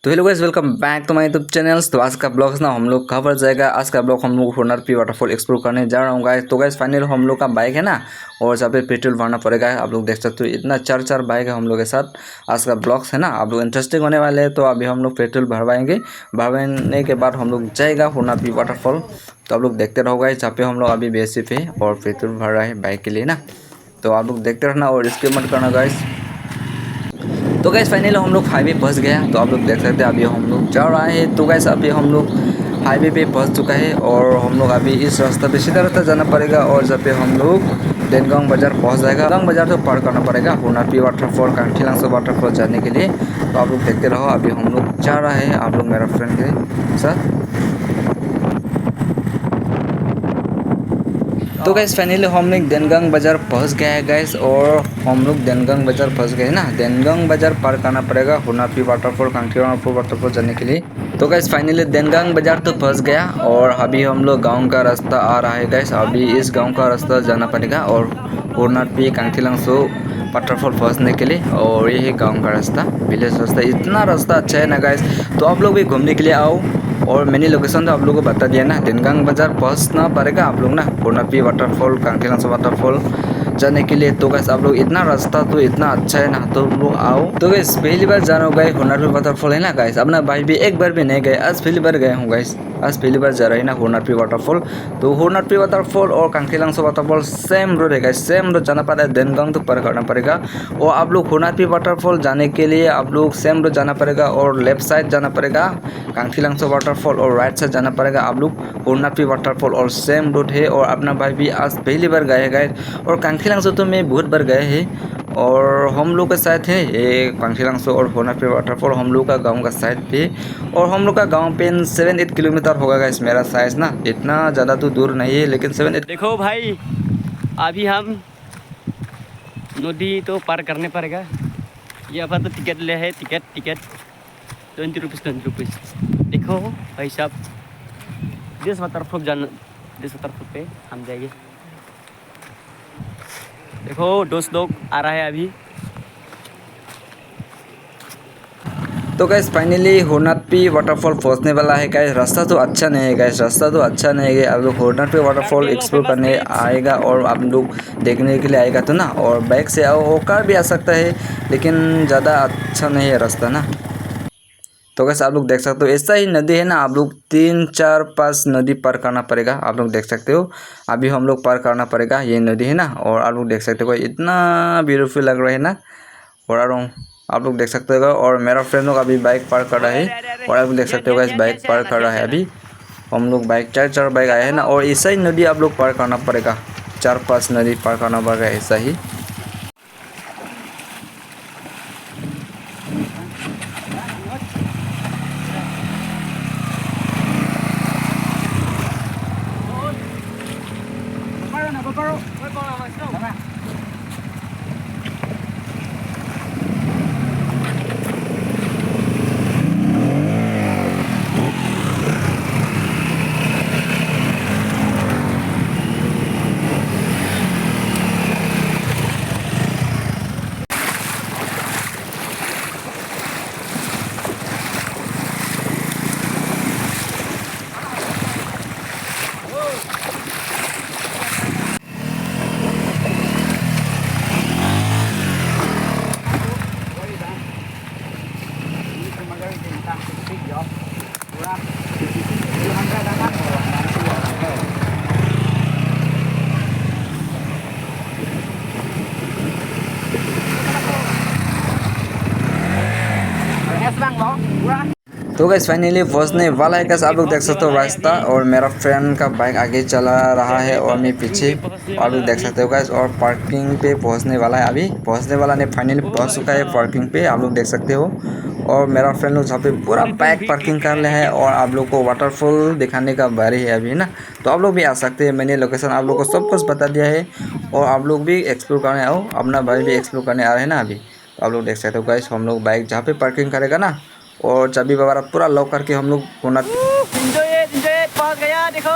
तो hello guys, welcome back to my YouTube channels. तो आज का ब्लॉग ना हम लोग कवर जाएगा। आज का ब्लॉग हम लोग होनर पी वाटरफॉल एक्सप्लोर करने जा रहा हूँ गाइस। तो गाइस फाइनल हम लोग का बाइक है ना, और जहाँ पे पेट्रोल भरना पड़ेगा। आप लोग देख सकते हो इतना चार बाइक है हम लोग के साथ। आज का ब्लॉग्स है ना, आप लोग इंटरेस्टिंग होने वाले हैं। तो अभी हम लोग पेट्रोल भरवाएंगे, भरवाने के बाद हम लोग जाएगा होनर पी वाटरफॉल। तो आप लोग देखते रहो गाइस, जहाँ पे हम लोग अभी बेसी पे और पेट्रोल भर रहा है बाइक के लिए ना। तो आप लोग देखते रहना और स्किप मत करना गाइस। तो गैस फाइनली हम लोग हाईवे पहुंच गया। तो आप लोग देख सकते हैं अभी हम लोग जा रहा है। तो गैस अभी हम लोग हाईवे पे पहुंच चुका है और हम लोग अभी इस रास्ते पे सीधा रास्ता जाना पड़ेगा। और जब पे हम लोग देनगांव बाजार पहुंच जाएगा। देनगांव बाजार तो पार करना पड़ेगा होनर पी वाटरफॉल कांठीलांसो वाटरफॉल जाने के लिए। तो आप लोग देखते रहो, अभी हम लोग जा रहा है, आप लोग मेरा फ्रेंड के साथ। तो गैस फाइनली हम लोग देनगांव बाज़ार पहुंच गए हैं गैस। और हम लोग देनगांव बाज़ार पहुंच गए ना। देनगांव बाज़ार पार करना पड़ेगा होनर पी वाटरफॉल कांठीलांसो वाटरफॉल जाने के लिए। तो गैस फाइनली देनगांव बाज़ार तो पहुंच गया और अभी हम लोग गांव का रास्ता आ रहा है गैस। अभी इस गांव का रास्ता जाना पड़ेगा और होनर पी कांठीलांसो वाटरफॉल पहुंचने के लिए। और ये है गाँव का रास्ता, विलेज रास्ता। इतना रास्ता अच्छा है ना गैस। तो आप लोग भी घूमने के लिए आओ। और मैंने लोकेशन तो आप लोगों को बता दिया ना, देनगांव बाज़ार पहुंचना पड़ेगा आप लोग ना होनर पी वाटरफॉल कांठीलांसो वाटरफॉल जाने के लिए। तो गैस आप लोग इतना रास्ता तो इतना अच्छा है ना, तो लोग आओ। तो गैस पहली बार जाना गए होनर पी वाटरफॉल है ना गैस। अपना भाई भी एक बार भी नहीं गए, आज पहली बार गए हूँ गैस। आज पहली बार जा रहे हैं ना होनर पी वाटरफॉल। तो होनर पी वाटरफॉल और कांठीलांसो वाटरफॉल सेम रोड है गैस, सेम रोड जाना पड़ता है। देनगांव तो पार करना पड़ेगा। और आप लोग होनर पी वाटरफॉल जाने के लिए आप लोग सेम रोड जाना पड़ेगा और लेफ्ट साइड जाना पड़ेगा कांठीलांसो वाटरफॉल, और राइट साइड जाना पड़ेगा आप लोग होनर पी वाटरफॉल। और सेम रोड है। और अपना भाई भी आज पहली बार गए गए। और कांठीलांसो तो मैं बहुत बार गए हैं। और हम लोग के साथ है ये कांठीलांसो और होनर पी वाटरफॉल हम लोग का गांव का साइड पे। और हम लोग का गांव पे 7-8 किलोमीटर होगा गाइस मेरा साइज ना, इतना ज़्यादा तो दूर नहीं है लेकिन 7-8। देखो भाई, अभी हम नदी तो पार करने पड़ेगा। यहाँ पर तो टिकट ले है, टिकट 20 रुपीज़। देखो भाई साहब, दिस वाटरफॉल पे हम जाएंगे। देखो दोस्त लोग आ रहा है अभी। तो gas finally honour P waterfall पहुंचने वाला है गैस। रास्ता तो अच्छा नहीं है गैस, रास्ता तो अच्छा नहीं है। आप लोग होनर पी वाटरफॉल एक्सप्लोर करने आएगा और आप लोग देखने के लिए आएगा तो ना, और बाइक से आओ और कार भी आ सकता है, लेकिन ज़्यादा अच्छा नहीं है रास्ता ना। तो गैस आप लोग देख सकते हो ऐसा ही नदी है ना, आप लोग 3-4-5 नदी पार करना पड़ेगा। आप लोग देख सकते हो अभी हम लोग पार करना पड़ेगा, ये नदी है ना। और आप लोग देख सकते हो इतना ब्यूटीफुल लग रहा है ना। और आप लोग देख सकते हो। और मेरा फ्रेंड लोग अभी बाइक पार कर रहा है। और आप लोग देख सकते हो गाइस बाइक पार कर रहा है अभी। हम लोग बाइक चार बाइक आए हैं ना। और ऐसा ही नदी आप लोग पार करना पड़ेगा, 4-5 नदी पार करना पड़ेगा ऐसा ही। तो गैस फाइनली पहुंचने वाला है गैस। आप लोग देख सकते हो रास्ता, और मेरा फ्रेंड का बाइक आगे चला रहा है और मैं पीछे। आप लोग देख सकते हो गैस। और पार्किंग पे पहुंचने वाला है, अभी पहुंचने वाला नहीं, फाइनली पहुंच चुका है पार्किंग पे। आप लोग देख सकते हो। और मेरा फ्रेंड लोग जहाँ पे पूरा बाइक पार्किंग कर लिया है। और आप लोग को वाटरफॉल दिखाने का बारी है अभी ना। तो आप लोग भी आ सकते हैं, मैंने लोकेशन आप लोग को सब कुछ बता दिया है। और आप लोग भी एक्सप्लोर करने आओ, अपना भाई भी एक्सप्लोर करने आ रहे हैं ना अभी। तो आप लोग देख सकते हो गैस, हम लोग बाइक जहाँ पे पार्किंग करेगा ना, और चाबी वगैरह पूरा लॉक करके हम लोग होनर। इंजॉय पहुंच गया। देखो,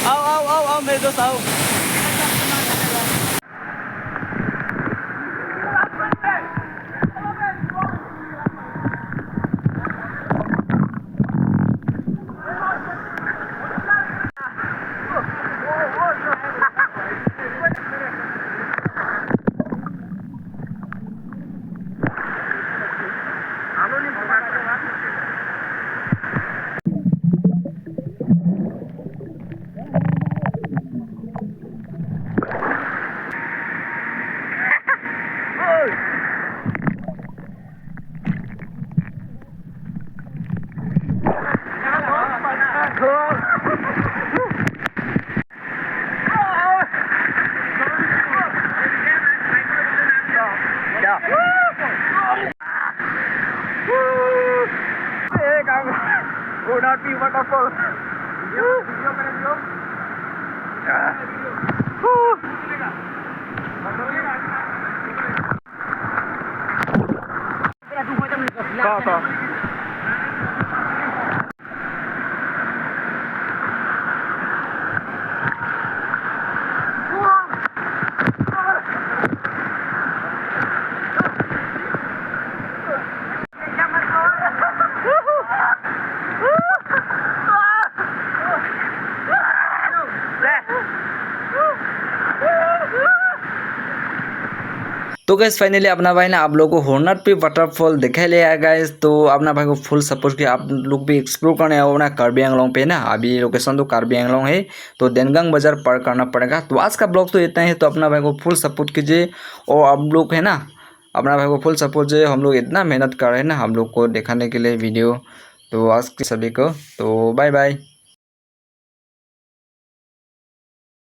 आओ मेरे दोस्त आओ। होनापी वाटरफॉल। तो गैस फाइनली अपना भाई ना आप लोगों को होर्नट पे वाटरफॉल दिखा लिया गाइस। तो अपना भाई को फुल सपोर्ट किया, आप लोग भी एक्सप्लोर करने आओ ना कार्बी आंगलोंग पे ना। अभी लोकेशन तो कार्बी आंगलोंग है, तो देनगांग बाजार पार करना पड़ेगा। तो आज का ब्लॉग तो इतना ही। तो अपना भाई को फुल सपोर्ट कीजिए और आप लोग है ना अपना भाई को फुल सपोर्ट कीजिए। हम लोग इतना मेहनत कर रहे हैं ना हम लोग को दिखाने के लिए वीडियो। तो आज के सभी को तो बाय बाय।